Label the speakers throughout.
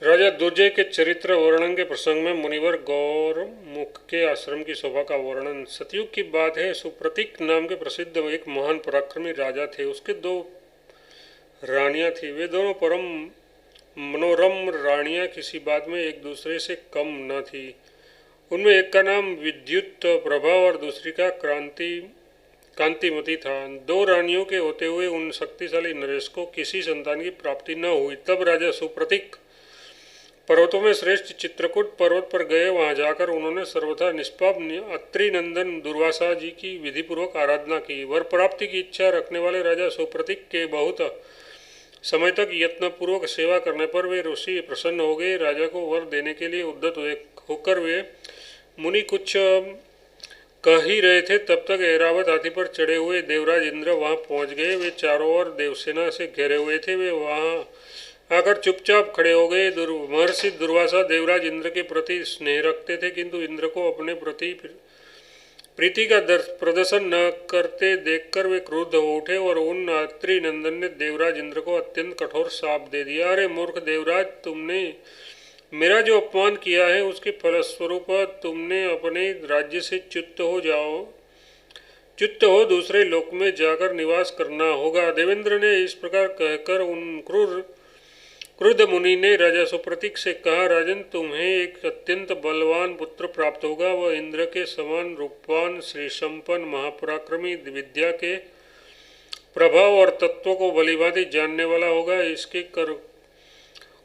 Speaker 1: राजा दुर्जय के चरित्र वर्णन के प्रसंग में मुनिवर गौरमुख के आश्रम की शोभा का वर्णन। सतयुग की बात है। सुप्रतीक नाम के प्रसिद्ध एक महान पराक्रमी राजा थे। उसके दो रानियां थी। वे दोनों परम मनोरम रानियां किसी बात में एक दूसरे से कम न थी। उनमें एक का नाम विद्युत प्रभा और दूसरी का कांतिमती था। दो रानियों के होते हुए उन शक्तिशाली नरेश को किसी संतान की प्राप्ति न हुई। तब राजा सुप्रतीक पर्वतों में श्रेष्ठ चित्रकूट पर्वत पर गए। वहां जाकर उन्होंने सर्वथा निष्पाप अत्रि नंदन दुर्वासा जी की विधिपूर्वक आराधना की। वर प्राप्ति की इच्छा रखने वाले राजा सुप्रतीक के बहुत समय तक यत्नपूर्वक सेवा करने पर वे ऋषि प्रसन्न हो गए। राजा को वर देने के लिए उद्यत होकर वे मुनि कुछ कह ही रहे थे, तब तक ऐरावत हाथी पर चढ़े हुए देवराज इंद्र वहां पहुंच गए। वे चारों ओर देवसेना से घिरे हुए थे। वे वहां आकर चुपचाप खड़े हो गए। महर्षि दुर्वासा देवराज इंद्र के प्रति स्नेह रखते थे, किंतु इंद्र को अपने प्रति प्रीति का प्रदर्शन न करते देखकर वे क्रुद्ध हो उठे और उन अत्रि नंदन ने देवराज इंद्र को अत्यंत कठोर शाप दे दिया। अरे मूर्ख देवराज, तुमने मेरा जो अपमान किया है उसके फलस्वरूप तुमने अपने राज्य से च्युत हो दूसरे लोक में जाकर निवास करना होगा। देवेंद्र ने इस प्रकार कहकर उन क्रुद्ध मुनि ने राजा सुप्रतीक से कहा, राजन, तुम्हें एक अत्यंत बलवान पुत्र प्राप्त होगा। वह इंद्र के समान रूपवान, श्री संपन्न, महापराक्रमी, विद्या के प्रभाव और तत्वों को भलीभांति जानने वाला होगा।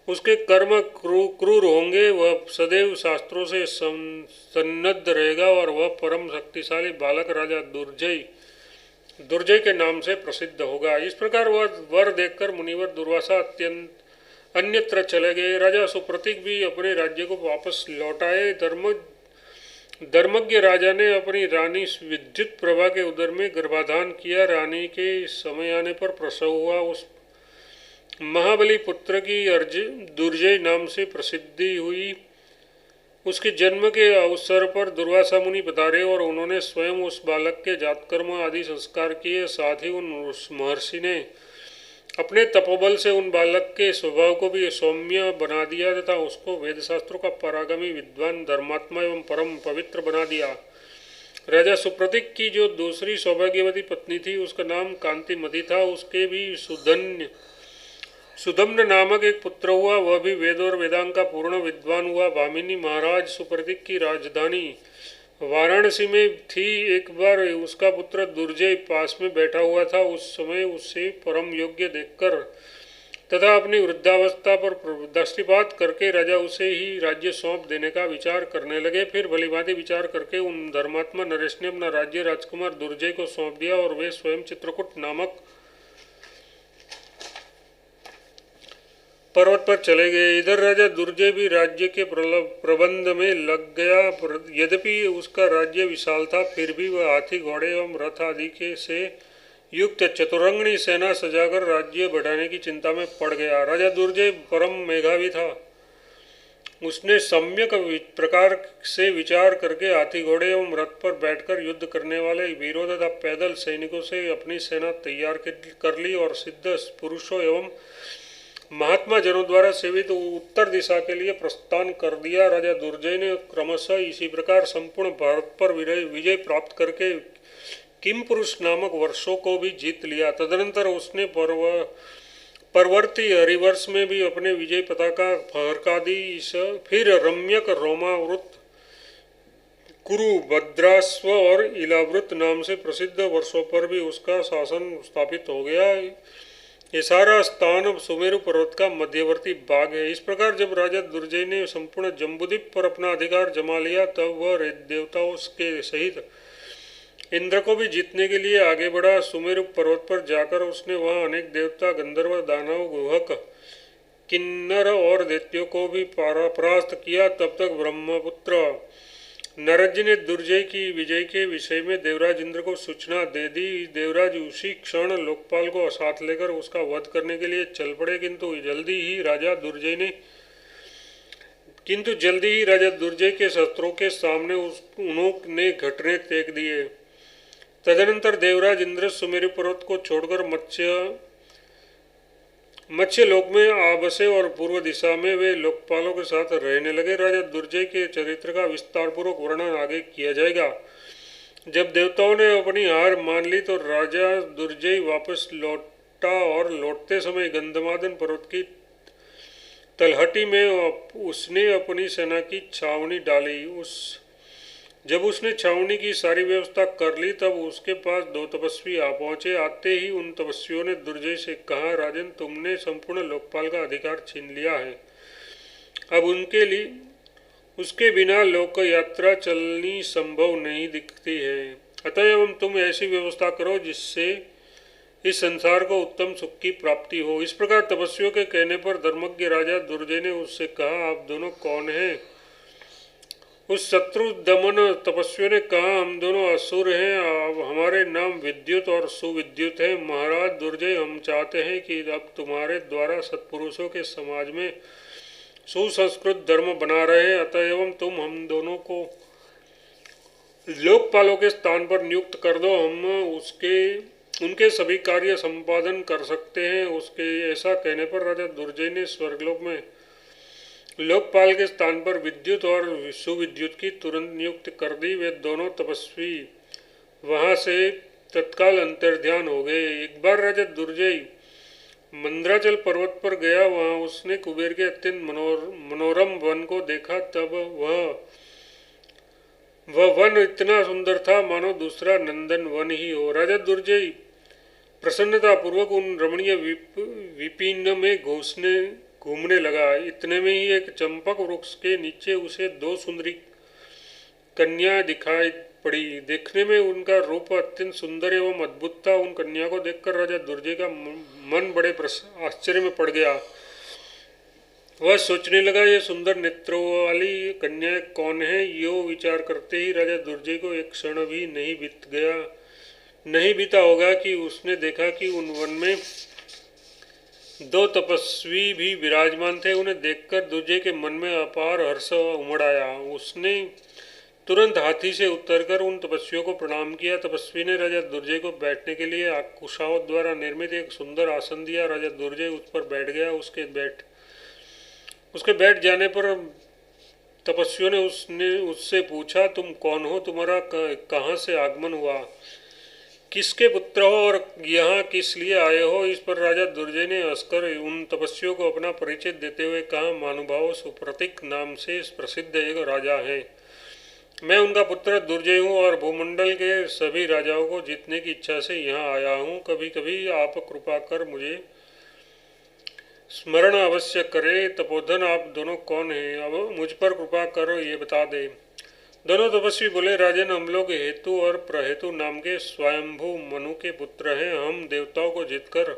Speaker 1: उसके कर्म क्रूर होंगे। वह सदैव शास्त्रों से सन्नद्ध रहेगा और वह परम शक्तिशाली बालक राजा दुर्जय के नाम से प्रसिद्ध होगा। इस प्रकार वह वर देखकर मुनिवर दुर्वासा अत्यंत अन्यत्र चले गए। राजा सुप्रतीक भी अपने राज्य को वापस लौट आए। धर्मज्ञ राजा ने अपनी रानी विद्युत प्रभा के उदर में गर्भाधान किया। रानी के समय आने पर प्रसव हुआ। उस महाबली पुत्र की दुर्जय नाम से प्रसिद्धि हुई। उसके जन्म के अवसर पर दुर्वासा मुनि पधारे और उन्होंने स्वयं उस बालक के जातकर्म आदि संस्कार किए। साथ ही उस महर्षि ने अपने तपोबल से उन बालक के स्वभाव को भी सौम्य बना दिया तथा उसको वेद शास्त्रों का परागमी, विद्वान, धर्मात्मा एवं परम पवित्र बना दिया। राजा सुप्रतीक की जो दूसरी सौभाग्यवती पत्नी थी उसका नाम कांतिमती था। उसके भी सुदम्न नामक एक पुत्र हुआ। वह भी वेद और वेदांग का पूर्ण विद्वान हुआ। भामिनी महाराज सुप्रतीक की राजधानी वाराणसी में थी। एक बार उसका पुत्र दुर्जय पास में बैठा हुआ था। उस समय उसे परम योग्य देखकर तथा अपनी वृद्धावस्था पर दृष्टिपात करके राजा उसे ही राज्य सौंप देने का विचार करने लगे। फिर भलीभांति विचार करके उन धर्मात्मा नरेश ने अपना राज्य राजकुमार दुर्जय को सौंप दिया और वे स्वयं चित्रकूट नामक पर्वत पर चले गए। इधर राजा दुर्जय भी राज्य के प्रबंध में लग गया। यद्यपि उसका राज्य विशाल था, फिर भी वह हाथी, घोड़े एवं रथ आदि के से युक्त चतुरंगनी सेना सजाकर राज्य बढ़ाने की चिंता में पड़ गया। राजा दुर्जय परम मेधावी था। उसने सम्यक प्रकार से विचार करके हाथी, घोड़े एवं रथ पर बैठकर युद्ध करने वाले वीरों तथा पैदल सैनिकों से अपनी सेना तैयार कर ली और सिद्ध पुरुषों एवं महात्मा जनों द्वारा सेवित उत्तर दिशा के लिए प्रस्थान कर दिया। राजा दुर्जय ने क्रमशः इसी प्रकार संपूर्ण भारत पर विजय प्राप्त करके किम पुरुष नामक वर्षों को भी जीत लिया। तदनंतर उसने परवर्ती हरिवर्ष में भी अपने विजय पताका फहरका दी। फिर रम्यक, रोमावृत, कुरु, भद्राश्व और इलावृत नाम से प्रसिद्ध वर्षों पर भी उसका शासन स्थापित हो गया। ये सारा स्थान सुमेरु पर्वत का मध्यवर्ती भाग है। इस प्रकार जब राजा दुर्जय ने संपूर्ण जम्बूद्वीप पर अपना अधिकार जमा लिया, तब वह देवताओं के सहित इंद्र को भी जीतने के लिए आगे बढ़ा। सुमेरु पर्वत पर जाकर उसने वहां अनेक देवता, गंधर्व, दानव, गुहक, किन्नर और दैत्यों को भी परास्त किया। तब तक ब्रह्मपुत्र नारद जी ने दुर्जय की विजय के विषय में देवराज इंद्र को सूचना दे दी। देवराज उसी क्षण लोकपाल को साथ लेकर उसका वध करने के लिए चल पड़े, किंतु जल्दी ही राजा दुर्जय के शस्त्रों के सामने उन्होंने घटने फेंक दिए। तदनंतर देवराज इंद्र सुमेरु पर्वत को छोड़कर मत्स्य लोक में आ बसे और पूर्व दिशा में वे लोकपालों के साथ रहने लगे। राजा दुर्जय के चरित्र का विस्तार पूर्वक वर्णन आगे किया जाएगा। जब देवताओं ने अपनी हार मान ली तो राजा दुर्जय वापस लौटा और लौटते समय गंधमादन पर्वत की तलहटी में उसने अपनी सेना की छावनी डाली। जब उसने छावनी की सारी व्यवस्था कर ली तब उसके पास दो तपस्वी आ पहुंचे। आते ही उन तपस्वियों ने दुर्जय से कहा, राजन, तुमने संपूर्ण लोकपाल का अधिकार छीन लिया है। अब उनके लिए उसके बिना लोक यात्रा चलनी संभव नहीं दिखती है। अतएव तुम ऐसी व्यवस्था करो जिससे इस संसार को उत्तम सुख की प्राप्ति हो। इस प्रकार तपस्वियों के कहने पर धर्मज्ञ राजा दुर्जय ने उससे कहा, आप दोनों कौन हैं? उस शत्रु दमन तपस्वियों ने कहा, हम दोनों असुर हैं। अब हमारे नाम विद्युत और सुविद्युत हैं। महाराज दुर्जय, हम चाहते हैं कि अब तुम्हारे द्वारा सत्पुरुषों के समाज में सुसंस्कृत धर्म बना रहे। अतएव तुम हम दोनों को लोकपालों के स्थान पर नियुक्त कर दो। हम उनके सभी कार्य संपादन कर सकते हैं। उसके ऐसा कहने पर राजा दुर्जय ने स्वर्गलोक में लोकपाल के स्थान पर विद्युत और सुविद्युत की तुरंत नियुक्ति कर दी। वे दोनों तपस्वी वहां से तत्काल अंतर्ध्यान हो गए। एक बार राजा दुर्जय मंद्राचल पर्वत पर गया। वहां उसने कुबेर के अत्यंत मनोरम वन को देखा। तब वह वन इतना सुंदर था मानो दूसरा नंदन वन ही हो। राजा दुर्जय प्रसन्नता पूर्वक उन रमणीय विपिन में घूमने लगा। इतने में ही एक चंपक वृक्ष के नीचे उसे दो सुंदरी कन्या दिखाई पड़ी। देखने में उनका रूप अत्यंत सुंदर एवं अद्भुत था। उन कन्या को देखकर राजा दुर्जय का मन बड़े आश्चर्य में पड़ गया। वह सोचने लगा, ये सुंदर नेत्रों वाली कन्याएं कौन है? यो विचार करते ही राजा दुर्जय को एक क्षण भी नहीं बीता होगा कि उसने देखा कि उन वन में दो तपस्वी भी विराजमान थे। उन्हें देखकर दुर्जय के मन में अपार हर्ष उमड़ आया। उसने तुरंत हाथी से उतरकर उन तपस्वियों को प्रणाम किया। तपस्वी ने राजा दुर्जय को बैठने के लिए कुशावत द्वारा निर्मित एक सुंदर आसन दिया। राजा दुर्जय उस पर बैठ गया। उसके बैठ जाने पर तपस्वियों ने उससे पूछा, तुम कौन हो? तुम्हारा कहाँ से आगमन हुआ? किसके पुत्र हो और यहाँ किस लिए आए हो? इस पर राजा दुर्जय ने हंसकर उन तपस्वियों को अपना परिचय देते हुए कहा, महानुभाव, सुप्रतीक नाम से प्रसिद्ध एक राजा है। मैं उनका पुत्र दुर्जय हूँ और भूमंडल के सभी राजाओं को जीतने की इच्छा से यहाँ आया हूँ। कभी कभी आप कृपा कर मुझे स्मरण अवश्य करे। तपोधन, आप दोनों कौन हैं? अब मुझ पर कृपा करो, ये बता दे। दोनों तपस्वी बोले, राजन, हम लोग हेतु और प्रहेतु नाम के स्वयंभू मनु के पुत्र हैं। हम देवताओं को जीतकर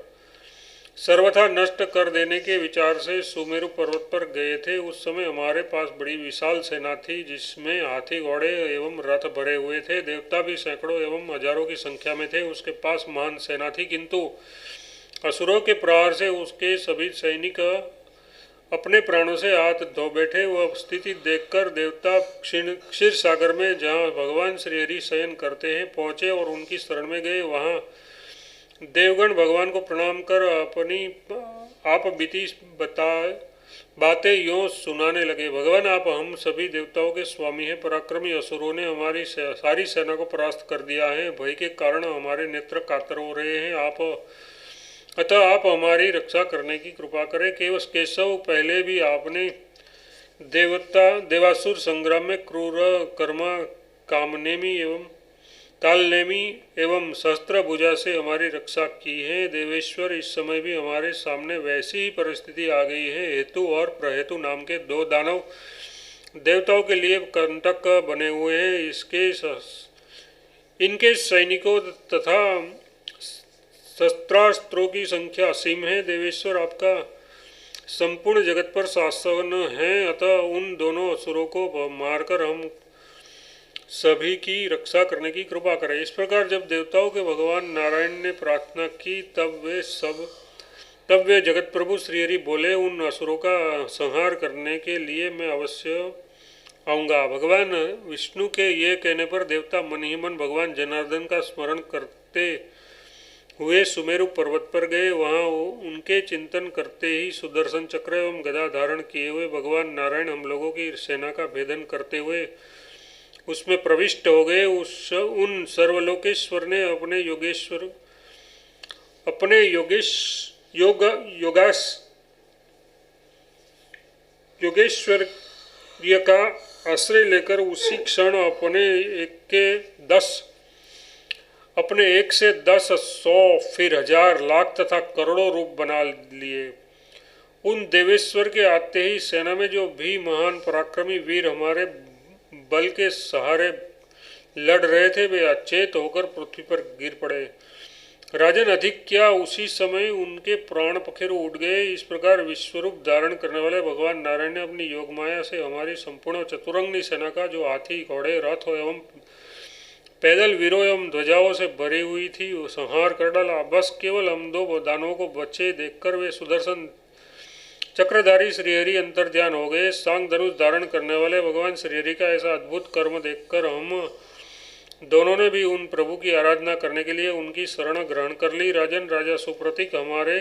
Speaker 1: सर्वथा नष्ट कर देने के विचार से सुमेरु पर्वत पर गए थे। उस समय हमारे पास बड़ी विशाल सेना थी जिसमें हाथी, घोड़े एवं रथ भरे हुए थे। देवता भी सैकड़ों एवं हजारों की संख्या में थे। उसके पास महान सेना थी, किंतु असुरों के प्रहार से उसके सभी सैनिक अपने प्राणों से हाथ धो बैठे। वह स्थिति देखकर देवता क्षीर सागर में, जहाँ भगवान श्री हरि शयन करते हैं, पहुँचे और उनकी शरण में गए। वहाँ देवगण भगवान को प्रणाम कर अपनी आप बीती बातें यूँ सुनाने लगे। भगवान, आप हम सभी देवताओं के स्वामी हैं। पराक्रमी असुरों ने हमारी सारी सेना को परास्त कर दिया है। भय के कारण हमारे नेत्र कातर हो रहे हैं। अतः आप हमारी रक्षा करने की कृपा करें। केशव, पहले भी आपने देवासुर संग्राम में क्रूर कर्मा कालनेमी एवं सहस्त्र भुजा से हमारी रक्षा की है। देवेश्वर, इस समय भी हमारे सामने वैसी ही परिस्थिति आ गई है। हेतु और प्रहेतु नाम के दो दानव देवताओं के लिए कंटक बने हुए हैं। इनके सैनिकों तथा शस्त्रास्त्रों की संख्या असीम है। देवेश्वर, आपका संपूर्ण जगत पर शासन है। अतः उन दोनों असुरों को मारकर हम सभी की रक्षा करने की कृपा करें। इस प्रकार जब देवताओं के भगवान नारायण ने प्रार्थना की तब वे जगत प्रभु श्रीहरि बोले, उन असुरों का संहार करने के लिए मैं अवश्य आऊँगा। भगवान विष्णु के ये कहने पर देवता मन ही मन भगवान जनार्दन का स्मरण करते हुए सुमेरु पर्वत पर गए। वहां उनके चिंतन करते ही सुदर्शन चक्र एवं गदा धारण किए हुए भगवान नारायण हम लोगों की सेना का भेदन करते हुए उसमें प्रविष्ट हो गए। उन सर्वलोकेश्वर ने अपने योगेश्वर्य का आश्रय लेकर उसी क्षण अपने एक से 10 100 फिर 1000 लाख तथा करोड़ों रूप बना लिए। उन देवेश्वर के आते ही सेना में जो भी महान पराक्रमी वीर हमारे बल के सहारे लड़ रहे थे वे अचेत होकर पृथ्वी पर गिर पड़े। राजन, अधिक क्या, उसी समय उनके प्राण पखेरु उठ गए। इस प्रकार विश्वरूप धारण करने वाले भगवान नारायण ने अपनी योग माया से हमारी संपूर्ण चतुरंगी सेना का, जो हाथी घोड़े रथ एवं पैदल वीरों एवं ध्वजाओं से भरी हुई थी, वो संहार कर डाला। बस केवल हम 2 दानवों को बचे देखकर वे सुदर्शन चक्रधारी श्रीहरि अंतर्ध्यान हो गए। सांग धनुष धारण करने वाले भगवान श्रीहरि का ऐसा अद्भुत कर्म देखकर हम दोनों ने भी उन प्रभु की आराधना करने के लिए उनकी शरण ग्रहण कर ली। राजन, राजा सुप्रतीक हमारे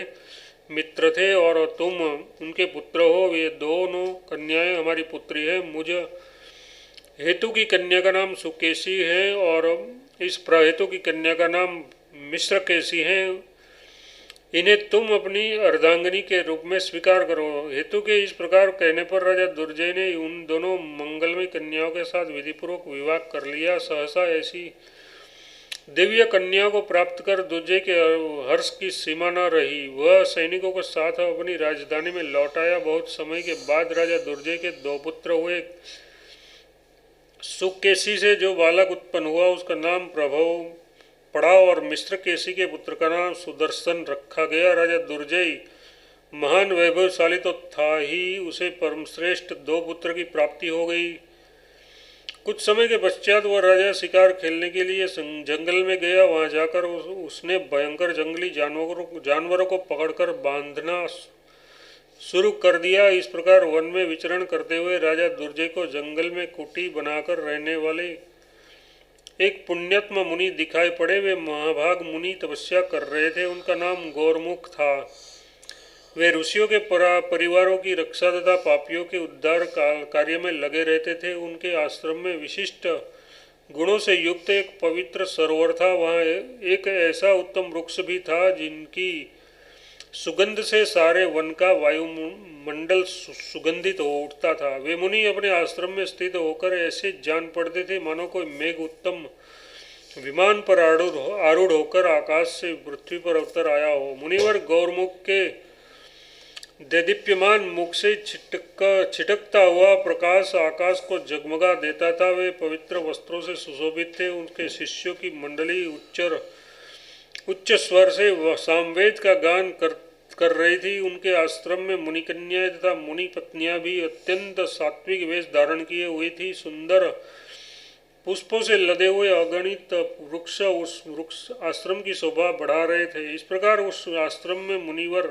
Speaker 1: मित्र थे और तुम उनके पुत्र हो। वे दोनों कन्याएं हमारी पुत्री है। मुझ हेतु की कन्या का नाम सुकेशी है और इस प्रहेतु की कन्या का नाम मिश्रकेशी है। इन्हें तुम अपनी अर्धांगिनी के रूप में स्वीकार करो। हेतु के इस प्रकार कहने पर राजा दुर्जय ने उन दोनों मंगलमयी कन्याओं के साथ विधिपूर्वक विवाह कर लिया। सहसा ऐसी दिव्य कन्या को प्राप्त कर दुर्जय के हर्ष की सीमा न रही। वह सैनिकों के साथ अपनी राजधानी में लौट आया। बहुत समय के बाद राजा दुर्जय के 2 पुत्र हुए। सुकेशी से जो बालक उत्पन्न हुआ उसका नाम प्रभव पड़ा और मिश्रकेशी के पुत्र का नाम सुदर्शन रखा गया। राजा दुर्जय महान वैभवशाली तो था ही, उसे परमश्रेष्ठ 2 पुत्र की प्राप्ति हो गई। कुछ समय के पश्चात वह राजा शिकार खेलने के लिए जंगल में गया। वहां जाकर उसने भयंकर जंगली जानवरों को पकड़कर बांधना शुरू कर दिया। इस प्रकार वन में विचरण करते हुए राजा दुर्जय को जंगल में कुटी बनाकर रहने वाले एक पुण्यात्मा मुनि दिखाई पड़े। वे महाभाग मुनि तपस्या कर रहे थे। उनका नाम गौरमुख था। वे ऋषियों के परिवारों की रक्षा तथा पापियों के उद्धार कार्य में लगे रहते थे। उनके आश्रम में विशिष्ट गुणों से युक्त एक पवित्र सरोवर था। वहाँ एक ऐसा उत्तम वृक्ष भी था जिनकी सुगंध से सारे वन का वायुमंडल सुगंधित हो उठता था। वे मुनि अपने आश्रम में स्थित होकर ऐसे जान पड़ते थे मानो कोई मेघ उत्तम विमान पर आरूढ़ होकर आकाश से पृथ्वी पर उतर आया हो। मुनिवर गौरमुख के देदीप्यमान मुख से छिटकता हुआ प्रकाश आकाश को जगमगा देता था। वे पवित्र वस्त्रों से सुशोभित थे। उनके शिष्यों की मंडली उच्च स्वर से सामवेद का गान कर रही थी। उनके आश्रम में मुनिकन्याएं तथा मुनि पत्नियां भी अत्यंत सात्विक वेश धारण किए हुई थी। सुंदर पुष्पों से लदे हुए अगणित वृक्ष उस वृक्ष आश्रम की शोभा बढ़ा रहे थे। इस प्रकार उस आश्रम में मुनिवर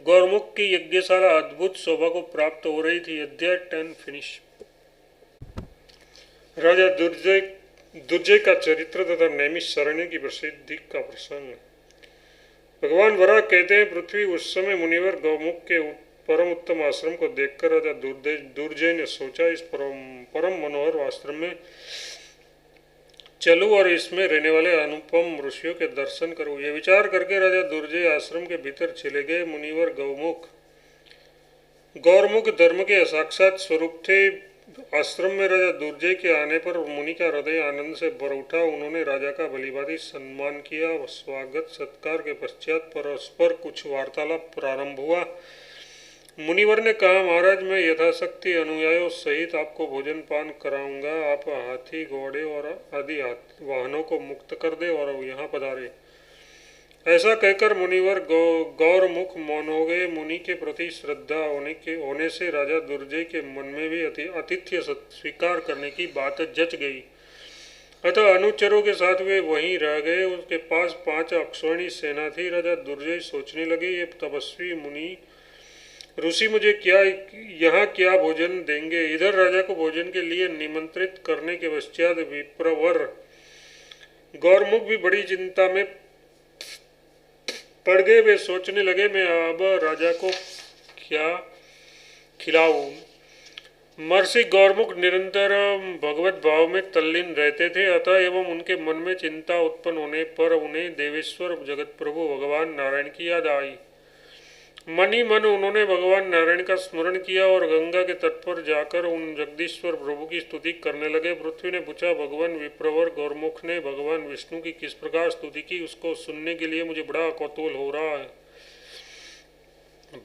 Speaker 1: गौरमुख की यज्ञशाला अद्भुत शोभा को प्राप्त हो रही थी। अध्याय 10 फिनिश। राजा दुर्जय का चरित्र तथा नैमिषारण्य की प्रसिद्धि का प्रसंग। भगवान वराह कहते हैं, पृथ्वी उस समय मुनिवर गौमुख के परम उत्तम आश्रम को देखकर राजा दुर्जय ने सोचा, इस परम मनोहर आश्रम में चलूं और इसमें रहने वाले अनुपम ऋषियों के दर्शन करूं। यह विचार करके राजा दुर्जय आश्रम के भीतर चले गए। मुनिवर गौरमुख धर्म के साक्षात स्वरूप थे। आश्रम में राजा दुर्जय के आने पर मुनि का हृदय आनंद से भर उठा। उन्होंने राजा का भलीभांति सम्मान किया। स्वागत सत्कार के पश्चात परस्पर कुछ वार्तालाप प्रारंभ हुआ। मुनिवर ने कहा, महाराज, मैं यथाशक्ति अनुयायियों सहित आपको भोजन पान कराऊंगा। आप हाथी घोड़े और आदि वाहनों को मुक्त कर दे और यहाँ पधारे। ऐसा कहकर मुनिवर गौरमुख मौन हो गए। मुनि के प्रति श्रद्धा होने से राजा दुर्जय के मन में भी आतिथ्य स्वीकार करने की बात जच गई। अतः अनुचरों के साथ वे वहीं रह गए। उसके पास 5 अक्षौहिणी सेना थी। राजा दुर्जय सोचने लगे, ये तपस्वी मुनि ऋषि मुझे यहाँ क्या भोजन देंगे। इधर राजा को भोजन के लिए निमंत्रित करने के पश्चात विप्रवर गौरमुख भी बड़ी चिंता में पड़ गए। वे सोचने लगे, मैं अब राजा को क्या खिलाऊं। महर्षि गौरमुख निरंतर भगवत भाव में तल्लीन रहते थे, अतः एवं उनके मन में चिंता उत्पन्न होने पर उन्हें देवेश्वर जगत प्रभु भगवान नारायण की याद आई। मन ही मन उन्होंने भगवान नारायण का स्मरण किया और गंगा के तट पर जाकर उन जगदीश्वर प्रभु की स्तुति करने लगे। पृथ्वी ने पूछा, भगवान विप्रवर गौरमुख ने भगवान विष्णु की किस प्रकार स्तुति की, उसको सुनने के लिए मुझे बड़ा कौतूहल हो रहा है।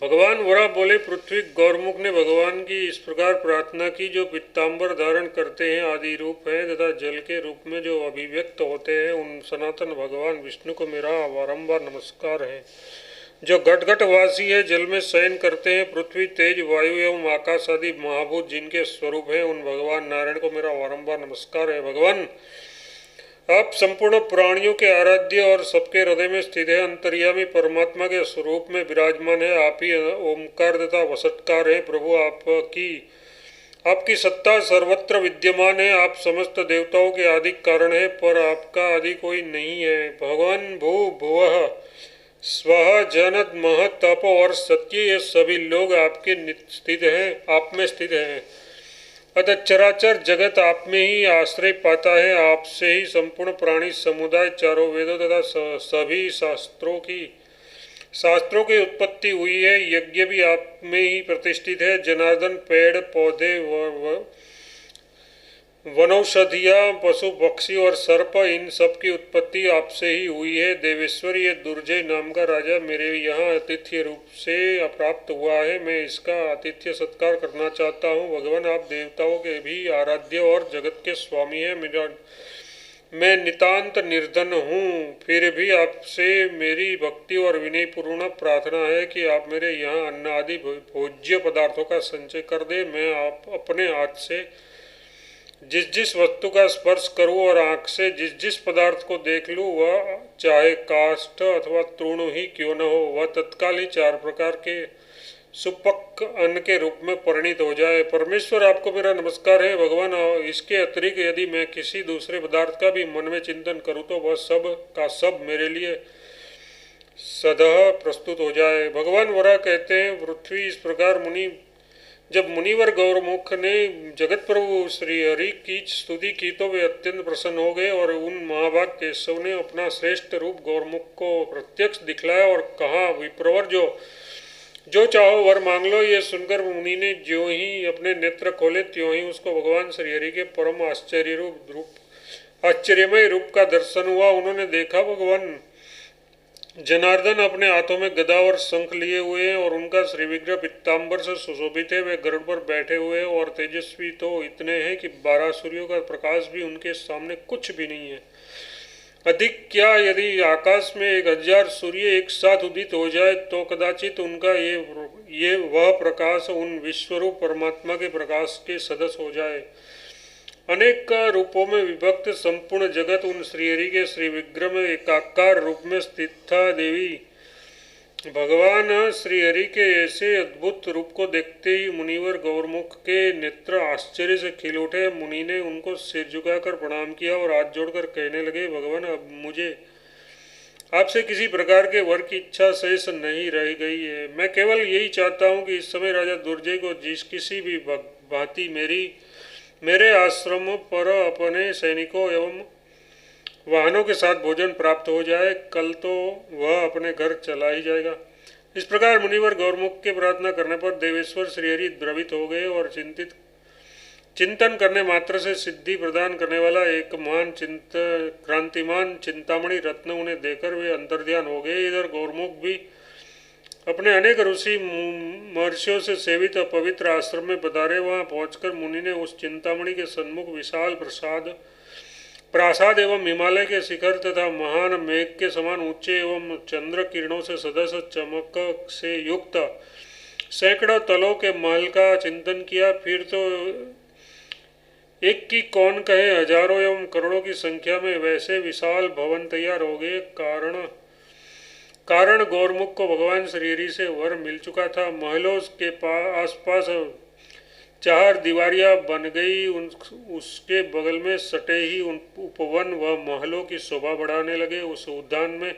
Speaker 1: भगवान वरा बोले, पृथ्वी गौरमुख ने भगवान की इस प्रकार प्रार्थना की, जो पीताम्बर धारण करते हैं, आदि रूप है तथा जल के रूप में जो अभिव्यक्त होते हैं, उन सनातन भगवान विष्णु को मेरा बारंबार नमस्कार है। जो घट घट वासी है, जल में शयन करते हैं, पृथ्वी तेज वायु एवं आकाश आदि महाभूत जिनके स्वरूप हैं, उन भगवान नारायण को मेरा बारंबार नमस्कार है। भगवान आप संपूर्ण प्राणियों के आराध्य और सबके हृदय में स्थित है, अंतर्यामी परमात्मा के स्वरूप में विराजमान है। आप ही ओमकार तथा वसटकार है। प्रभु आपकी सत्ता सर्वत्र विद्यमान है। आप समस्त देवताओं के आदि कारण है, पर आपका आदि कोई नहीं है। भगवान भू भुवः स्वः जनद महत तप और सत्य, ये सभी लोग आपके स्थित हैं, आप में स्थित हैं। अतः चराचर जगत आप में ही आश्रय पाता है। आपसे ही संपूर्ण प्राणी समुदाय, चारों वेदों तथा सभी शास्त्रों की उत्पत्ति हुई है। यज्ञ भी आप में ही प्रतिष्ठित है। जनार्दन पेड़ पौधे वनौषधियाँ, पशु पक्षी और सर्प, इन सब की उत्पत्ति आपसे ही हुई है। देवेश्वर, ये दुर्जय नाम का राजा मेरे यहाँ आतिथ्य रूप से प्राप्त हुआ है। मैं इसका आतिथ्य सत्कार करना चाहता हूँ। भगवान आप देवताओं के भी आराध्य और जगत के स्वामी हैं। मैं नितांत निर्धन हूँ, फिर भी आपसे मेरी भक्ति और विनयपूर्ण प्रार्थना है कि आप मेरे यहाँ अन्न आदि भोज्य पदार्थों का संचय कर दे। मैं आप अपने हाथ से जिस जिस वस्तु का स्पर्श करूं और आँख से जिस जिस पदार्थ को देख लूं, वह चाहे काष्ठ अथवा तृण ही क्यों न हो, वह तत्काल ही 4 प्रकार के सुपक्व अन्न के रूप में परिणित हो जाए। परमेश्वर, आपको मेरा नमस्कार है। भगवान, इसके अतिरिक्त यदि मैं किसी दूसरे पदार्थ का भी मन में चिंतन करूं, तो वह सब का सब मेरे लिए सदा प्रस्तुत हो जाए। भगवान वरा कहते हैं, पृथ्वी इस प्रकार जब मुनिवर गौरमुख ने जगत प्रभु श्री हरि की स्तुति की, तो वे अत्यंत प्रसन्न हो गए और उन महाभाग केशव ने अपना श्रेष्ठ रूप गौरमुख को प्रत्यक्ष दिखलाया और कहा, विप्रवर, जो चाहो वर मांग लो। ये सुनकर मुनि ने ज्यों ही अपने नेत्र खोले, त्यों ही उसको भगवान श्रीहरि के परम आश्चर्यमय रूप का दर्शन हुआ। उन्होंने देखा, भगवान जनार्दन अपने हाथों में गदा और शंख लिए हुए हैं और उनका श्रीविग्रह पीताम्बर से सुशोभित है। वे गरुड़ पर बैठे हुए हैं और तेजस्वी तो इतने हैं कि 12 सूर्यों का प्रकाश भी उनके सामने कुछ भी नहीं है। अधिक क्या, यदि आकाश में 1000 सूर्य एक साथ उदित हो जाए, तो कदाचित उनका ये वह प्रकाश उन विश्वरूप परमात्मा के प्रकाश के सदृश हो जाए। अनेक रूपों में विभक्त संपूर्ण जगत उन श्रीहरि के श्री विग्रह में एकाकार रूप में स्थित था। देवी, भगवान श्रीहरि के ऐसे अद्भुत रूप को देखते ही मुनिवर गौरमुख के नेत्र आश्चर्य से खिल उठे। मुनि ने उनको सिर झुकाकर प्रणाम किया और हाथ जोड़कर कहने लगे, भगवान, अब मुझे आपसे किसी प्रकार के वर की इच्छा शेष नहीं रह गई है। मैं केवल यही चाहता हूँ कि इस समय राजा दुर्जय को किसी भी भांति मेरे आश्रम पर अपने सैनिकों एवं वाहनों के साथ भोजन प्राप्त हो जाए। कल तो वह अपने घर चला ही जाएगा। इस प्रकार मुनिवर गौरमुख के प्रार्थना करने पर देवेश्वर श्रीहरि द्रवित हो गए और चिंतन करने मात्र से सिद्धि प्रदान करने वाला एक महान क्रांतिमान चिंतामणि रत्न उन्हें देकर वे अंतर्ध्यान हो गए। इधर गौरमुख भी अपने अनेक ऋषि महर्षियों से सेवित पवित्र आश्रम में पधारे। वहां पहुंचकर मुनि ने उस चिंतामणि के सन्मुख विशाल प्रासाद एवं हिमालय के शिखर तथा महान मेघ के समान ऊंचे एवं चंद्र किरणों से सदस्य चमक से युक्त सैकड़ों तलों के महल का चिंतन किया। फिर तो एक की कौन कहे, हजारों एवं करोड़ों की संख्या में वैसे विशाल भवन तैयार हो गए। कारण गौरमुख को भगवान श्रीहरि से वर मिल चुका था। महलों के आसपास 4 दीवारियां बन गई। उसके बगल में सटे ही उपवन व महलों की शोभा बढ़ाने लगे। उस उद्यान में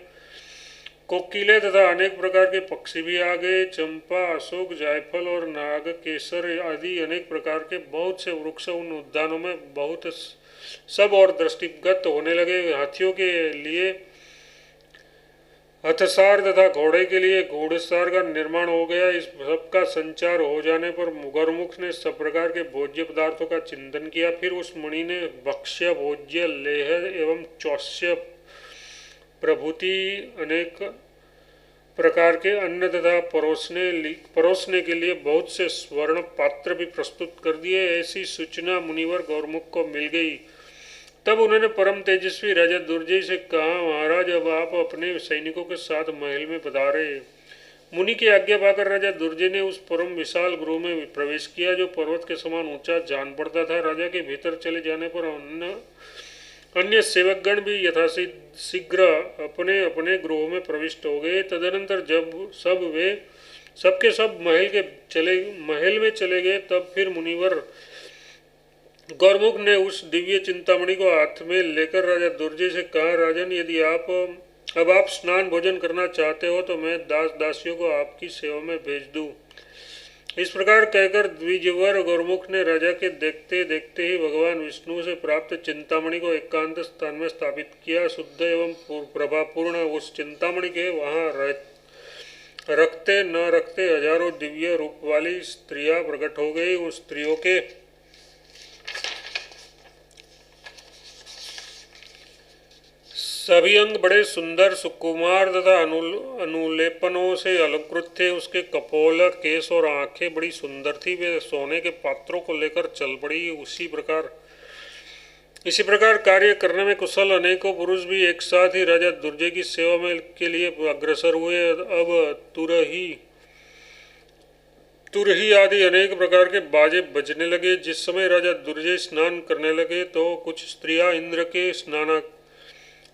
Speaker 1: कोकिले तथा अनेक प्रकार के पक्षी भी आ गए। चंपा, अशोक, जायफल और नाग केसर आदि अनेक प्रकार के बहुत से वृक्ष उन उद्यानों में बहुत सब और दृष्टिगत होने लगे। हाथियों के लिए हथसार तथा घोड़े के लिए घोड़सार का निर्माण हो गया। इस सब का संचार हो जाने पर गौरमुख ने सब प्रकार के भोज्य पदार्थों का चिंतन किया। फिर उस मुनि ने भक्ष्य, भोज्य, लेह एवं चौष्य प्रभृति अनेक प्रकार के अन्न तथा परोसने के लिए बहुत से स्वर्ण पात्र भी प्रस्तुत कर दिए। ऐसी सूचना मुनिवर गौरमुख को मिल गई। तब उन्होंने परम तेजस्वी राजा दुर्जय से कहा, महाराज अब आप अपने सैनिकों के साथ महल में पधारे। मुनि की आज्ञा पाकर राजा दुर्जय ने उस परम विशाल गृह में प्रवेश किया जो पर्वत के समान ऊंचा जान पड़ता था। राजा के भीतर चले जाने पर अन्य सेवकगण भी यथाशीघ्र अपने अपने गृहों में प्रविष्ट हो गए। तदनंतर जब सबके सब महल में चले गए, तब फिर मुनिवर गौरमुख ने उस दिव्य चिंतामणि को हाथ में लेकर राजा दुर्जय से कहा, राजन यदि अब आप स्नान भोजन करना चाहते हो तो मैं दास दासियों को आपकी सेवा में भेज दूं। इस प्रकार कहकर द्विजवर गौरमुख ने राजा के देखते देखते ही भगवान विष्णु से प्राप्त चिंतामणि को एकांत स्थान में स्थापित किया। शुद्ध एवं प्रभापूर्ण उस चिंतामणि के वहाँ रखते न रखते हजारों दिव्य रूप वाली स्त्रियां प्रकट हो गई। उन स्त्रियों के सभी अंग बड़े सुंदर, सुकुमार तथा अनुलेपनों से अलंकृत थे। उसके कपोल, केस और आंखें बड़ी सुंदर थी। वे सोने के पात्रों को लेकर चल पड़ी। इसी प्रकार कार्य करने में कुशल अनेकों पुरुष भी एक साथ ही राजा दुर्जय की सेवा में के लिए अग्रसर हुए। अब तुरही आदि अनेक प्रकार के बाजे बजने लगे। जिस समय राजा दुर्जय स्नान करने लगे तो कुछ स्त्रियां इंद्र के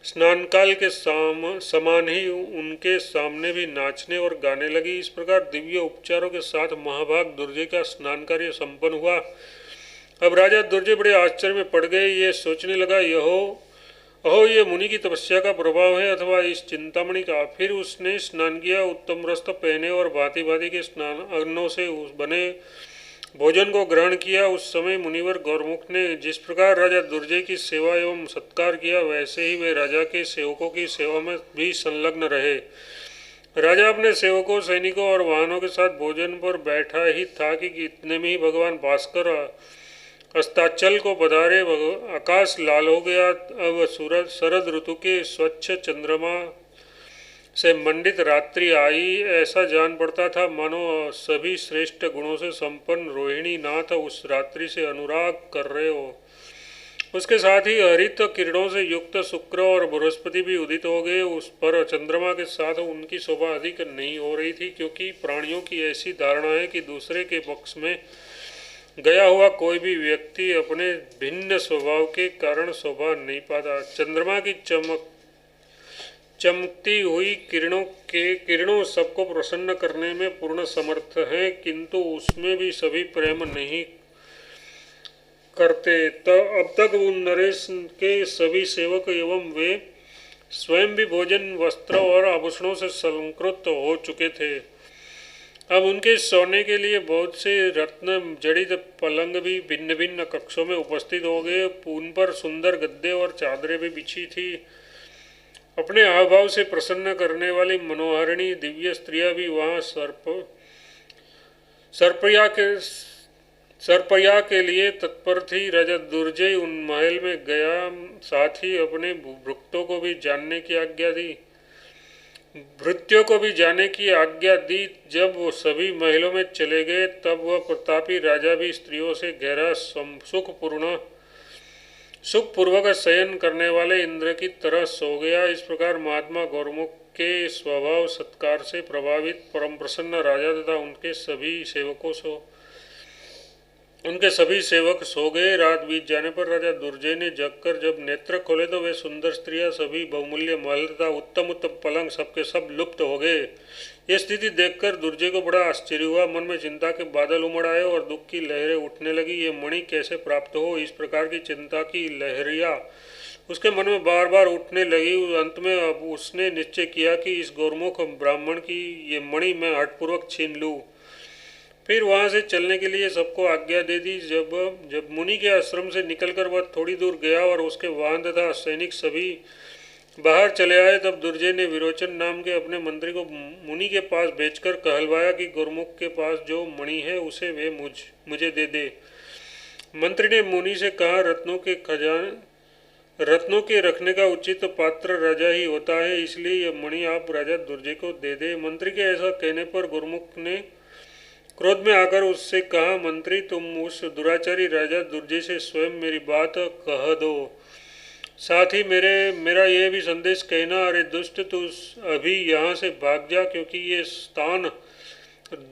Speaker 1: स्नान काल के समान ही उनके सामने भी नाचने और गाने लगी। इस प्रकार दिव्य उपचारों के साथ महाभाग दुर्जय का स्नान कार्य संपन्न हुआ। अब राजा दुर्जय बड़े आश्चर्य में पड़ गए। ये सोचने लगा, अहो ये मुनि की तपस्या का प्रभाव है अथवा इस चिंतामणि का। फिर उसने स्नान किया, उत्तम वस्त्र पहने और भांति भांति के अन्नों से बने भोजन को ग्रहण किया। उस समय मुनिवर गौरमुख ने जिस प्रकार राजा दुर्जय की सेवा एवं सत्कार किया, वैसे ही वे राजा के सेवकों की सेवा में भी संलग्न रहे। राजा अपने सेवकों, सैनिकों और वाहनों के साथ भोजन पर बैठा ही था कि इतने में ही भगवान भास्कर अस्ताचल को पधारे। आकाश लाल हो गया। अब शरद ऋतु के स्वच्छ चंद्रमा से मंडित रात्रि आई। ऐसा जान पड़ता था मानो सभी श्रेष्ठ गुणों से संपन्न रोहिणी नाथ उस रात्रि से अनुराग कर रहे हो। उसके साथ ही हरित किरणों से युक्त शुक्र और बृहस्पति भी उदित हो गए। उस पर चंद्रमा के साथ उनकी शोभा अधिक नहीं हो रही थी, क्योंकि प्राणियों की ऐसी धारणा है कि दूसरे के पक्ष में गया हुआ कोई भी व्यक्ति अपने भिन्न स्वभाव के कारण शोभा नहीं पाता। चंद्रमा की चमकती हुई किरणों सबको प्रसन्न करने में पूर्ण समर्थ है, किंतु उसमें भी सभी प्रेम नहीं करते। अब तक उन नरेश के सभी सेवक एवं वे स्वयं भी भोजन, वस्त्र और आभूषणों से अलंकृत हो चुके थे। अब उनके सोने के लिए बहुत से रत्न जड़ित पलंग भी भिन्न भिन्न कक्षों में उपस्थित हो गए। उन पर सुंदर गद्दे और चादरें भी बिछी थी। अपने हावभाव से प्रसन्न करने वाली मनोहारिणी दिव्य स्त्रियां भी वहाँ सरपया के लिए तत्पर थी। राजा दुर्जय उन महल में गया, साथ ही अपने भृत्यों को भी जाने की आज्ञा दी। जब वो सभी महलों में चले गए, तब वह प्रतापी राजा भी स्त्रियों से गहरा सुखपूर्वक शयन करने वाले इंद्र की तरह सो गया। इस प्रकार महात्मा गौरमुख के स्वभाव सत्कार से प्रभावित परम प्रसन्न राजा तथा उनके सभी सेवक सो गए। रात बीत जाने पर राजा दुर्जय ने जगकर जब नेत्र खोले तो वे सुंदर स्त्रियां, सभी बहुमूल्य महल तथा उत्तम उत्तम पलंग सबके सब लुप्त हो गए। ये स्थिति देखकर दुर्जय को बड़ा आश्चर्य हुआ। मन में चिंता के बादल उमड़ आए और दुख की लहरें उठने लगी। ये मणि कैसे प्राप्त हो, इस प्रकार की चिंता की लहरियां उसके मन में बार बार उठने लगी। अंत में अब उसने निश्चय किया कि इस गोरमुख ब्राह्मण की ये मणि मैं हठपूर्वक छीन लूँ। फिर वहाँ से चलने के लिए सबको आज्ञा दे दी। जब मुनि के आश्रम से निकलकर वह थोड़ी दूर गया और उसके वाहन तथा सैनिक सभी बाहर चले आए, तब दुर्जय ने विरोचन नाम के अपने मंत्री को मुनि के पास भेजकर कहलवाया कि गुरुमुख के पास जो मणि है उसे वे मुझे दे दे। मंत्री ने मुनि से कहा, रत्नों के रखने का उचित पात्र राजा ही होता है, इसलिए यह मणि आप राजा दुर्जय को दे दे। मंत्री के ऐसा कहने पर गुरुमुख ने क्रोध में आकर उससे कहा, मंत्री तुम उस दुराचारी राजा दुर्जय से स्वयं मेरी बात कह दो। साथ ही मेरा यह भी संदेश कहना, अरे दुष्ट तू अभी यहाँ से भाग जा, क्योंकि ये स्थान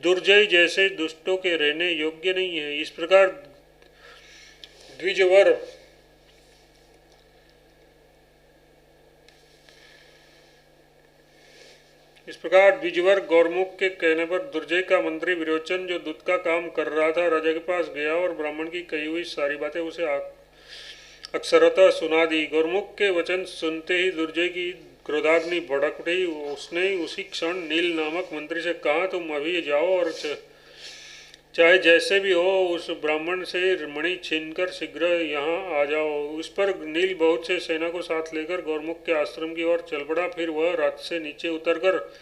Speaker 1: दुर्जय जैसे दुष्टों के रहने योग्य नहीं है। इस प्रकार द्विजवर गौरमुख के कहने पर दुर्जय का मंत्री विरोचन, जो दूत का काम कर रहा था, राजा के पास गया और ब्राह्मण की कही हुई सारी बातें उसे अक्षरतः सुना दी। गुरुमुख के वचन सुनते ही दुर्जय की क्रोधाग्नि भड़क उठी। उसने उसी क्षण नील नामक मंत्री से कहा, तुम अभी जाओ और चाहे जैसे भी हो उस ब्राह्मण से मणि छीनकर शीघ्र यहाँ आ जाओ। उस पर नील बहुत से सेना को साथ लेकर गौरमुख के आश्रम की ओर चल पड़ा। फिर वह रथ से नीचे उतरकर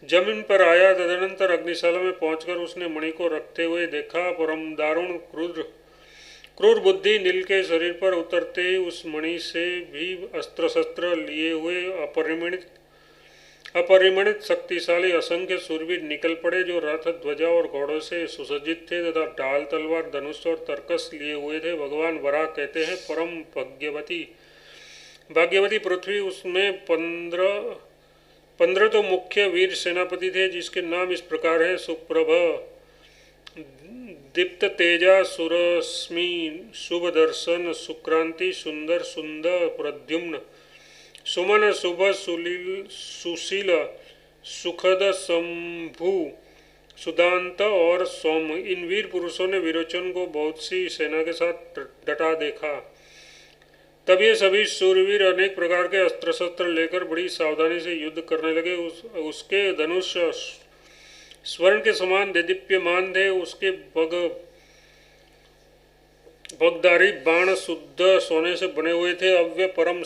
Speaker 1: जमीन पर आया। तदनंतर अग्निशाला में पहुंचकर उसने मणि को रखते हुए देखा। परम दारुण क्रूर बुद्धि नील के शरीर पर उतरते ही उस मणि से भी अस्त्र शस्त्र लिए हुए अपरिमणित शक्तिशाली असंख्य सूरवीर निकल पड़े, जो रथ ध्वजा और घोड़ों से सुसज्जित थे तथा ढाल तलवार धनुष और तरकस लिए हुए थे। भगवान वराह कहते हैं, परम भाग्यवती पृथ्वी, उसमें 15 तो मुख्य वीर सेनापति थे, जिसके नाम इस प्रकार है, सुप्रभ, दीप्त तेजा, सुरश्मि, शुभ दर्शन, सुक्रांति, सुंदर प्रद्युम्न, सुमन, शुभ, सुशील, सुखद, शंभु, सुदांत और सौम। इन वीर पुरुषों ने विरोचन को बहुत सी सेना के साथ डटा देखा। तब ये सभी सूरवीर अनेक प्रकार के अस्त्र शस्त्र लेकर बड़ी सावधानी से युद्ध करने लगे। उसके धनुष स्वर्ण के समान देदीप्यमान थे। उसके बगदारी बाण शुद्ध सोने से बने हुए थे। अब वे परम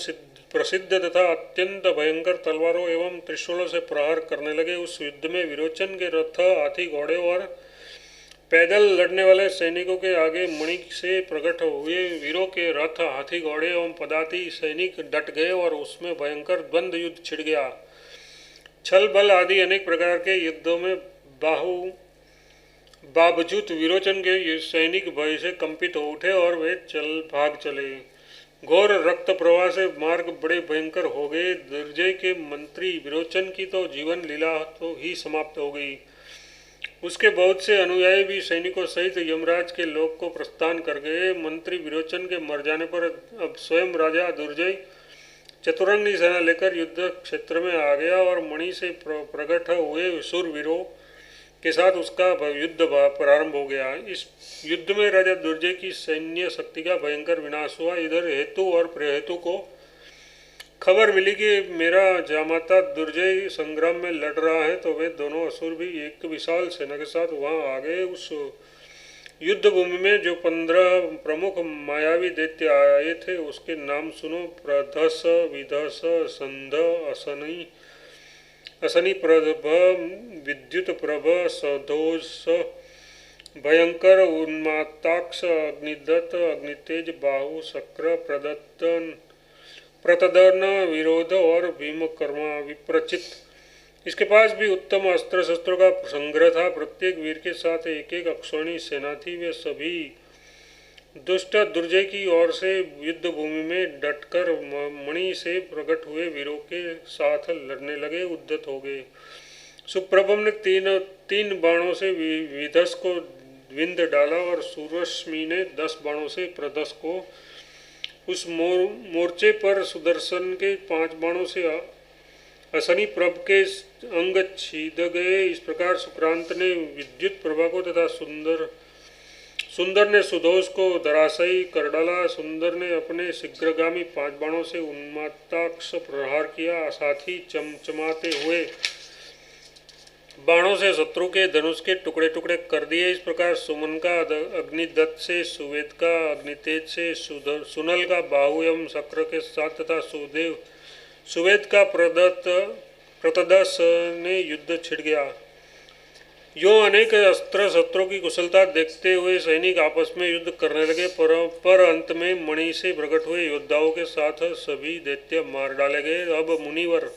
Speaker 1: प्रसिद्ध तथा अत्यंत भयंकर तलवारों एवं त्रिशूलों से प्रहार करने लगे। उस युद्ध में विरोचन के रथ, हाथी, घोड़े और पैदल लड़ने वाले सैनिकों के आगे मणि से प्रकट हुए वीरों के रथ, हाथी, घोड़े एवं पदाति सैनिक डट गए और उसमें भयंकर द्वंद्व युद्ध छिड़ गया। छल बल आदि अनेक प्रकार के युद्धों में बावजूद विरोचन के सैनिक भय से कंपित हो उठे और वे भाग चले। घोर रक्त प्रवाह से मार्ग बड़े भयंकर हो गए। दुर्जय के मंत्री विरोचन की तो जीवन लीला तो ही समाप्त हो गई। उसके बहुत से अनुयायी भी सैनिकों सहित यमराज के लोक को प्रस्थान कर गए। मंत्री विरोचन के मर जाने पर अब स्वयं राजा दुर्जय चतुरंगी सेना लेकर युद्ध क्षेत्र में आ गया और मणि से प्रकट हुए शूरवीरों के साथ उसका युद्ध प्रारंभ हो गया। इस युद्ध में राजा दुर्जय की सैन्य शक्ति का भयंकर विनाश हुआ। इधर हेतु और प्रेहेतु को खबर मिली कि मेरा जामाता दुर्जय संग्राम में लड़ रहा है, तो वे दोनों असुर भी एक विशाल सेना के साथ वहां आ गए। उस युद्ध भूमि में जो 15 प्रमुख मायावी दैत्य आए थे, उसके नाम सुनो, प्रधस, विधस, संध, असनी प्रभ, विद्युत प्रभ, सधोष, भयंकर, उन्माताक्ष, अग्निदत्त, अग्नितेज, बाहु, शक्र, प्रतदन, विरोध और भीमकर्मा, विप्रचित। इसके पास भी उत्तम अस्त्र शस्त्रों का संग्रह था। प्रत्येक वीर के साथ एक एक अक्षौणी सेना थी। वे सभी दुष्ट दुर्जय की ओर से युद्ध भूमि में डटकर मणि से प्रकट हुए वीरों के साथ लड़ने लगे, उद्यत हो गए। सुप्रभम ने तीन बाणों से विधस को विंध डाला और सूरश्मि ने 10 बाणों से प्रदस को। उस मोर्चे पर सुदर्शन के 5 बाणों से असनी प्रभ के अंग छीद गए। इस प्रकार सुक्रांत ने विद्युत प्रभा को तथा सुंदर ने सुदोष को धराशायी कर डाला। सुंदर ने अपने शीघ्रगामी 5 बाणों से उन्मत्ताक्ष प्रहार किया। साथ ही चमचमाते हुए बाणों से शत्रु के धनुष के टुकड़े टुकड़े कर दिए। इस प्रकार सुमन का अग्निदत्त से, सुवेद का अग्नितेज से, सुनल का बाहु एवं शक्र के साथ तथा सुवेद का प्रतदस ने युद्ध छिड़ गया। यो अनेक अस्त्र शस्त्रों की कुशलता देखते हुए सैनिक आपस में युद्ध करने लगे, पर अंत में मणि से प्रकट हुए योद्धाओं के साथ सभी दैत्य मार डाले गए। अब मुनिवर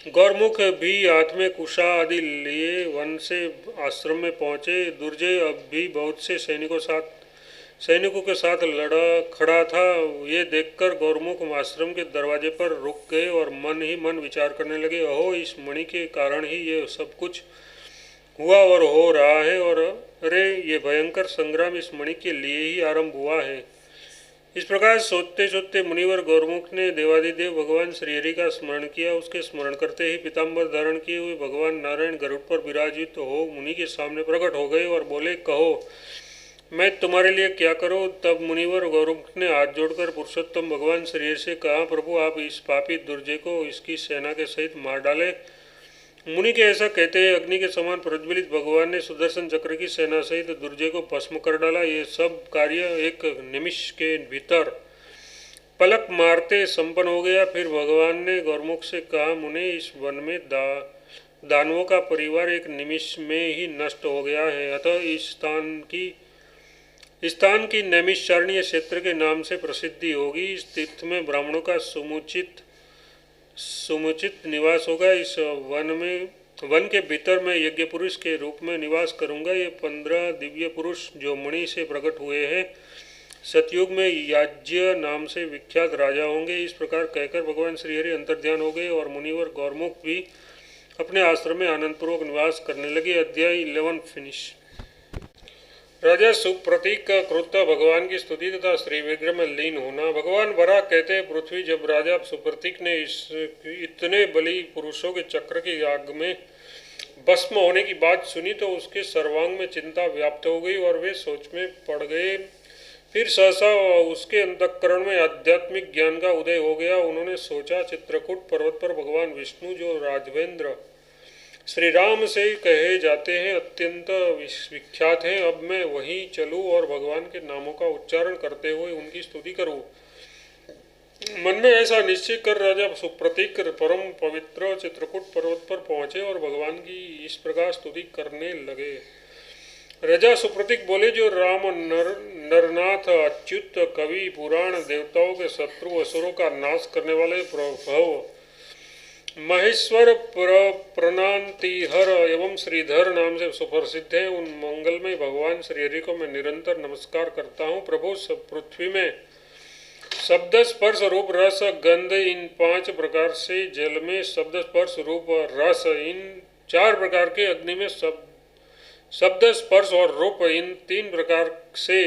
Speaker 1: गौरमुख भी हाथ में कुशा आदि लिए वन से आश्रम में पहुंचे। दुर्जय अब भी बहुत से सैनिकों के साथ लड़ा खड़ा था। ये देखकर गौरमुख आश्रम के दरवाजे पर रुक गए और मन ही मन विचार करने लगे, अहो इस मणि के कारण ही ये सब कुछ हुआ और हो रहा है, और अरे ये भयंकर संग्राम इस मणि के लिए ही आरंभ हुआ है। इस प्रकार सोचते सोचते मुनिवर गौरमुख ने देवादिदेव भगवान श्रीहरि का स्मरण किया। उसके स्मरण करते ही पीताम्बर धारण किए हुए भगवान नारायण गरुड़ पर विराजित हो मुनि के सामने प्रकट हो गए और बोले, कहो मैं तुम्हारे लिए क्या करूं। तब मुनिवर गौरमुख ने हाथ जोड़कर पुरुषोत्तम भगवान श्रीहरि से कहा, प्रभु आप इस पापी दुर्जय को इसकी सेना के सहित मार डाले। मुनि के ऐसा कहते ही अग्नि के समान प्रज्वलित भगवान ने सुदर्शन चक्र की सेना सहित दुर्जय को भस्म कर डाला। ये सब कार्य एक निमिष के भीतर पलक मारते संपन्न हो गया। फिर भगवान ने गौरमुख से कहा, मुने इस वन में दानवों का परिवार एक निमिष में ही नष्ट हो गया है, अतः इस स्थान की नैमिषारण्य क्षेत्र के नाम से प्रसिद्धि होगी। इस तीर्थ में ब्राह्मणों का समुचित निवास होगा। इस वन के भीतर मैं यज्ञ पुरुष के रूप में निवास करूंगा। ये 15 दिव्य पुरुष जो मणि से प्रकट हुए हैं सतयुग में याज्ञ नाम से विख्यात राजा होंगे। इस प्रकार कहकर भगवान श्रीहरि अंतर्ध्यान हो गए और मुनिवर गौरमुख भी अपने आश्रम में आनंदपूर्वक निवास करने लगे। अध्याय 11 फिनिश। राजा सुप्रतीक का क्रोध भगवान की स्तुति तथा श्री विग्रह में लीन होना। भगवान वराह कहते हैं, पृथ्वी जब राजा सुप्रतीक ने इतने बली पुरुषों के चक्र की आग में भस्म होने की बात सुनी तो उसके सर्वांग में चिंता व्याप्त हो गई और वे सोच में पड़ गए। फिर सहसा उसके अंतःकरण में आध्यात्मिक ज्ञान का उदय हो गया। उन्होंने सोचा, चित्रकूट पर्वत पर भगवान विष्णु जो राघवेंद्र श्री राम से कहे जाते हैं अत्यंत विख्यात हैं, अब मैं वहीं चलूं और भगवान के नामों का उच्चारण करते हुए उनकी स्तुति करूं। मन में ऐसा निश्चय कर राजा सुप्रतीक परम पवित्र चित्रकूट पर्वत पर पहुंचे और भगवान की इस प्रकार स्तुति करने लगे। राजा सुप्रतीक बोले, जो राम नरनाथ अच्युत कवि पुराण देवताओं के शत्रु असुरों का नाश करने वाले प्रभव महेश्वर प्रणांतिहर एवं श्रीधर नाम से सुप्रसिद्ध है, उन मंगलमय भगवान श्रीहरि को मैं निरंतर नमस्कार करता हूँ। प्रभु सब पृथ्वी में शब्द स्पर्श रूप रस गंध इन 5 प्रकार से, जल में शब्द स्पर्श रूप रस इन 4 प्रकार के, अग्नि में शब्द स्पर्श और रूप इन 3 प्रकार से,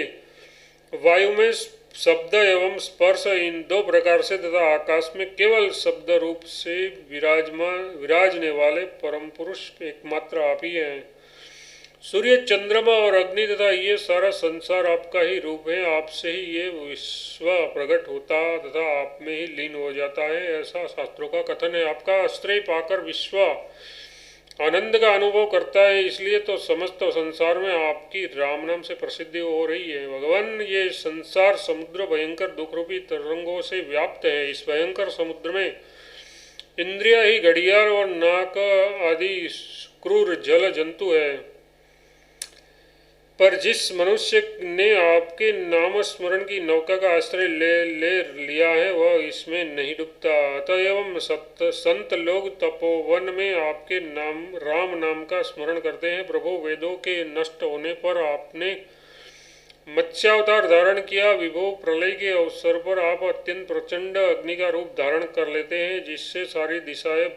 Speaker 1: वायु में शब्द एवं स्पर्श इन 2 प्रकार से तथा आकाश में केवल शब्द रूप से विराजने वाले परम पुरुष एकमात्र आप ही हैं। सूर्य चंद्रमा और अग्नि तथा ये सारा संसार आपका ही रूप है। आपसे ही ये विश्व प्रकट होता तथा आप में ही लीन हो जाता है, ऐसा शास्त्रों का कथन है। आपका आश्रय पाकर विश्व आनंद का अनुभव करता है, इसलिए तो समस्त संसार में आपकी राम नाम से प्रसिद्धि हो रही है। भगवान, ये संसार समुद्र भयंकर दुख रूपी तरंगों से व्याप्त है। इस भयंकर समुद्र में इंद्रिया ही घड़ियाल और नाक आदि क्रूर जल जंतु है, पर जिस मनुष्य ने आपके नाम स्मरण की नौका का आश्रय ले लिया है वह इसमें नहीं डूबता। अतएव संत लोग तपोवन में आपके राम नाम का स्मरण करते हैं। प्रभु, वेदों के नष्ट होने पर आपने मत्स्यावतार धारण किया। विभो प्रलय के अवसर पर आप अत्यंत प्रचंड अग्नि का रूप धारण कर लेते हैं, जिससे सारी दिशाएं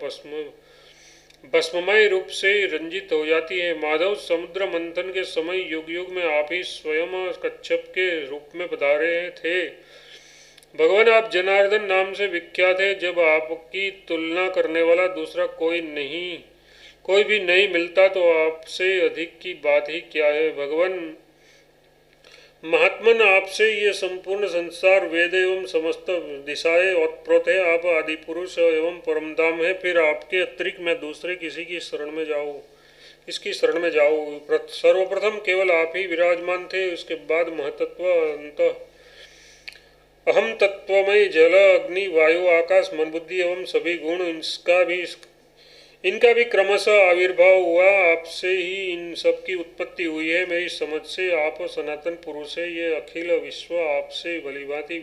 Speaker 1: भस्ममय रूप से रंजित हो जाती है। माधव, समुद्र मंथन के समय युग युग में आप ही स्वयं कच्छप के रूप में पधारे थे। भगवान, आप जनार्दन नाम से विख्यात है। जब आपकी तुलना करने वाला दूसरा कोई भी नहीं मिलता तो आपसे अधिक की बात ही क्या है। भगवान, महात्मन, आपसे ये संपूर्ण संसार, वेद एवं समस्त दिशाएं ओतप्रोत है। आप आदि पुरुष एवं परम धाम है। फिर आपके अतिरिक्त मैं दूसरे किसी की शरण में जाऊँ, इसकी शरण में जाऊँ? सर्वप्रथम केवल आप ही विराजमान थे, उसके बाद महतत्व अंत अहम तत्वमय जल अग्नि वायु आकाश मन बुद्धि एवं सभी गुण, इनका भी क्रमशः आविर्भाव हुआ। आपसे ही इन सब की उत्पत्ति हुई है। मेरी समझ से आप सनातन पुरुष है। ये अखिल विश्व आपसे भलीभांति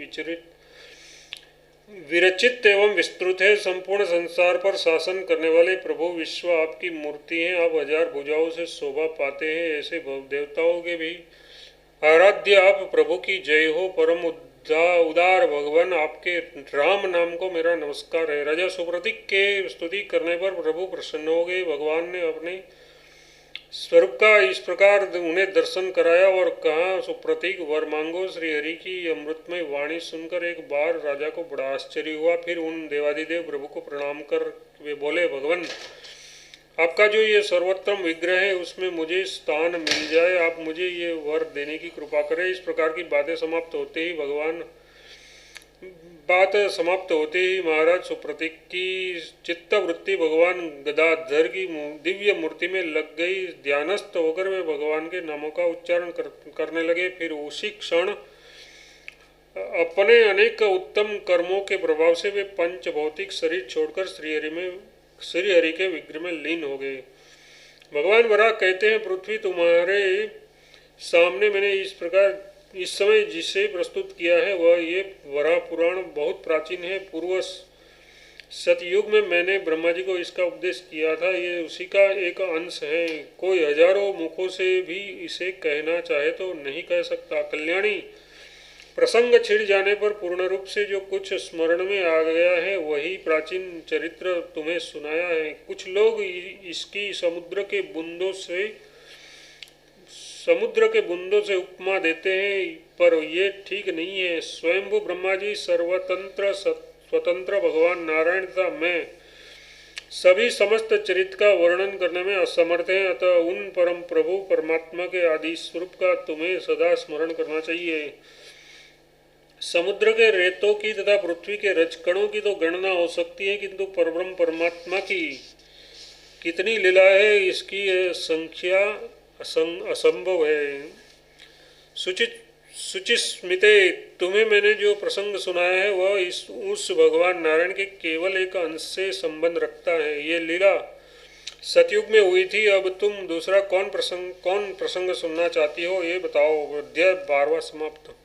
Speaker 1: विरचित एवं विस्तृत है। संपूर्ण संसार पर शासन करने वाले प्रभु विश्व आपकी मूर्ति हैं। आप हजार भुजाओं से शोभा पाते हैं। ऐसे देवताओं के भी आराध्य आप प्रभु की जय हो। परम उदार भगवान, आपके राम नाम को मेरा नमस्कार है। राजा सुप्रतीक के स्तुति करने पर प्रभु प्रसन्न हो गए। भगवान ने अपने स्वरूप का इस प्रकार उन्हें दर्शन कराया और कहा, सुप्रतीक वर मांगो। श्री हरि की अमृतमय वाणी सुनकर एक बार राजा को बड़ा आश्चर्य हुआ। फिर उन देवादिदेव प्रभु को प्रणाम कर वे बोले, भगवान, आपका जो ये सर्वोत्तम विग्रह है उसमें मुझे स्थान मिल जाए। आप मुझे ये वर देने की कृपा करें। इस प्रकार की बात समाप्त होते ही महाराज सुप्रतीक की चित्तवृत्ति भगवान गदाधर की दिव्य मूर्ति में लग गई। ध्यानस्थ होकर वे भगवान के नामों का उच्चारण करने लगे। फिर उसी क्षण अपने अनेक उत्तम कर्मों के प्रभाव से वे पंच भौतिक शरीर छोड़कर श्री हरि के विग्रह में लीन हो गए। भगवान वराह कहते हैं, पृथ्वी तुम्हारे सामने मैंने इस समय जिसे प्रस्तुत किया है वह ये वराह पुराण बहुत प्राचीन है। पूर्व सतयुग में मैंने ब्रह्मा जी को इसका उपदेश किया था। ये उसी का एक अंश है। कोई हजारों मुखों से भी इसे कहना चाहे तो नहीं कह सकता। कल्याणी, प्रसंग छिड़ जाने पर पूर्ण रूप से जो कुछ स्मरण में आ गया है वही प्राचीन चरित्र तुम्हें सुनाया है। कुछ लोग इसकी समुद्र के बूंदों से उपमा देते हैं, पर ये ठीक नहीं है। स्वयंभू ब्रह्मा जी स्वतंत्र भगवान नारायण तथा मैं सभी समस्त चरित्र का वर्णन करने में असमर्थ हैं। अतः उन परम प्रभु परमात्मा के आदि स्वरूप का तुम्हें सदा स्मरण करना चाहिए। समुद्र के रेतों की तथा पृथ्वी के रजकणों की तो गणना हो सकती है, किंतु परब्रह्म परमात्मा की कितनी लीला है इसकी संख्या असंभव है। सुचिस्मिते, तुम्हें मैंने जो प्रसंग सुनाया है वह उस भगवान नारायण के केवल एक अंश से संबंध रखता है। ये लीला सतयुग में हुई थी। अब तुम दूसरा कौन प्रसंग सुनना चाहती हो, ये बताओ। अध्याय 12वां समाप्त।